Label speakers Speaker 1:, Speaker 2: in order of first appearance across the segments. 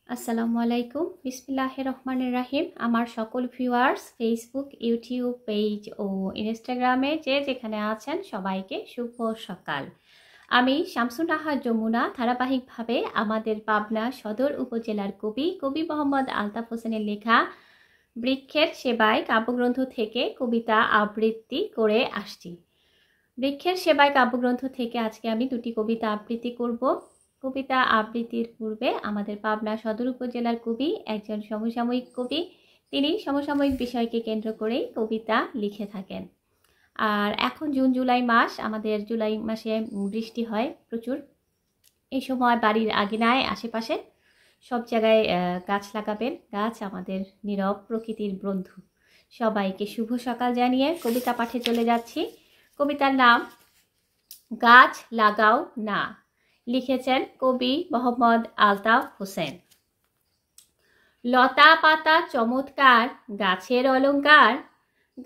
Speaker 1: আসসালামু আলাইকুম বিসমিল্লাহির রহমানির রাহিম। আমার সকল ভিউয়ার্স ফেসবুক, ইউটিউব পেজ ও ইনস্টাগ্রামে যে যেখানে আছেন সবাইকে শুভ সকাল। আমি শামসুন নাহার যমুনা ধারাবাহিকভাবে আমাদের পাবনা সদর উপজেলার কবি মোহাম্মদ আলতাফ হোসেনের লেখা বৃক্ষের সেবায় কাব্যগ্রন্থ থেকে কবিতা আবৃত্তি করে আসছি। বৃক্ষের সেবায় কাব্যগ্রন্থ থেকে আজকে আমি দুটি কবিতা আবৃত্তি করব। কবিতা আবৃত্তির পূর্বে আমাদের পাবনা সদর উপজেলার কবি একজন সমসাময়িক কবি, তিনি সমসাময়িক বিষয়কে কেন্দ্র করেই কবিতা লিখে থাকেন। আর এখন জুন জুলাই মাস, আমাদের জুলাই মাসে বৃষ্টি হয় প্রচুর। এই সময় বাড়ির আঙিনায় আশেপাশে সব জায়গায় গাছ লাগাবেন। গাছ আমাদের নীরব প্রকৃতির বন্ধু। সবাইকে শুভ সকাল জানিয়ে কবিতা পাঠে চলে যাচ্ছি। কবিতার নাম গাছ লাগাও না, লিখেছেন কবি মোহাম্মদ আলতাফ হোসেন। লতা পাতা চমৎকার গাছের অলংকার,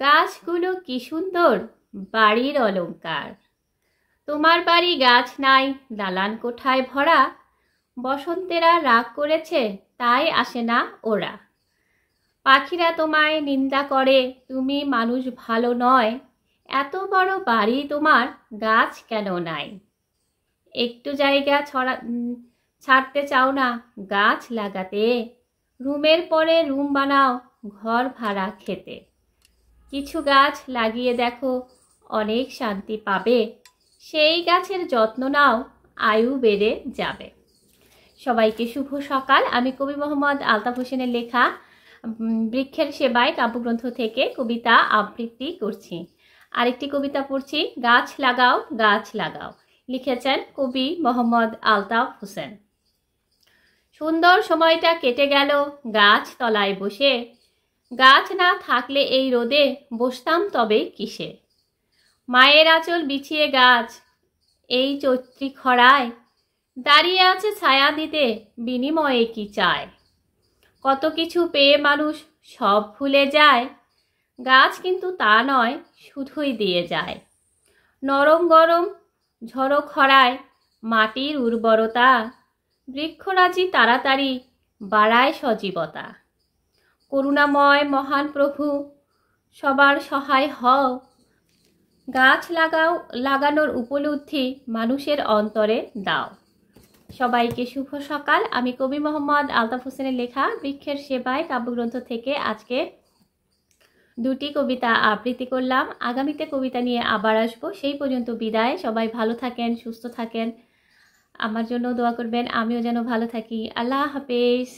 Speaker 1: গাছগুলো কি সুন্দর বাড়ির অলংকার। তোমার বাড়ি গাছ নাই, দালান কোঠায় ভরা, বসন্তেরা রাগ করেছে তাই আসে না ওরা। পাখিরা তোমায় নিন্দা করে তুমি মানুষ ভালো নয়, এত বড় বাড়ি তোমার গাছ কেন নাই। একটু জায়গা ছাড়তে চাও না গাছ লাগাতে, রুমের পরে রুম বানাও ঘর ভাড়া খেতে। কিছু গাছ লাগিয়ে দেখো অনেক শান্তি পাবে, সেই গাছের যত্ন নাও আয়ু বেড়ে যাবে। সবাইকে শুভ সকাল। আমি কবি মোহাম্মদ আলতাফ হোসেনের লেখা বৃক্ষের সেবায় কাব্যগ্রন্থ থেকে কবিতা আবৃত্তি করছি। আরেকটি কবিতা পড়ছি, গাছ লাগাও গাছ লাগাও, লিখেছেন কবি মোহাম্মদ আলতাফ হোসেন। সুন্দর সময়টা কেটে গেল গাছ তলায় বসে, গাছ না থাকলে এই রোদে বসতাম তবে কিসে। মায়ের আঁচল বিছিয়ে গাছ এই চৈত্রী খরায়, দাঁড়িয়ে আছে ছায়া দিতে বিনিময়ে কি চায়। কত কিছু পেয়ে মানুষ সব ভুলে যায়, গাছ কিন্তু তা নয় শুধুই দিয়ে যায়। নরম গরম ঝড়ো খরায় মাটির উর্বরতা, বৃক্ষরাজি তাড়াতাড়ি বাড়ায় সজীবতা। করুণাময় মহান প্রভু সবার সহায় হও, গাছ লাগানোর উপলব্ধি মানুষের অন্তরে দাও। সবাইকে শুভ সকাল। আমি কবি মোহাম্মদ আলতাফ হোসেনের লেখা বৃক্ষের সেবায় কাব্যগ্রন্থ থেকে আজকে দুটি কবিতা আবৃত্তি করলাম। আগামীতে কবিতা নিয়ে আবার আসবো। সেই পর্যন্ত বিদায়। সবাই ভালো থাকেন, সুস্থ থাকেন, আমার জন্য দোয়া করবেন, আমিও যেন ভালো থাকি। আল্লাহ হাফেজ।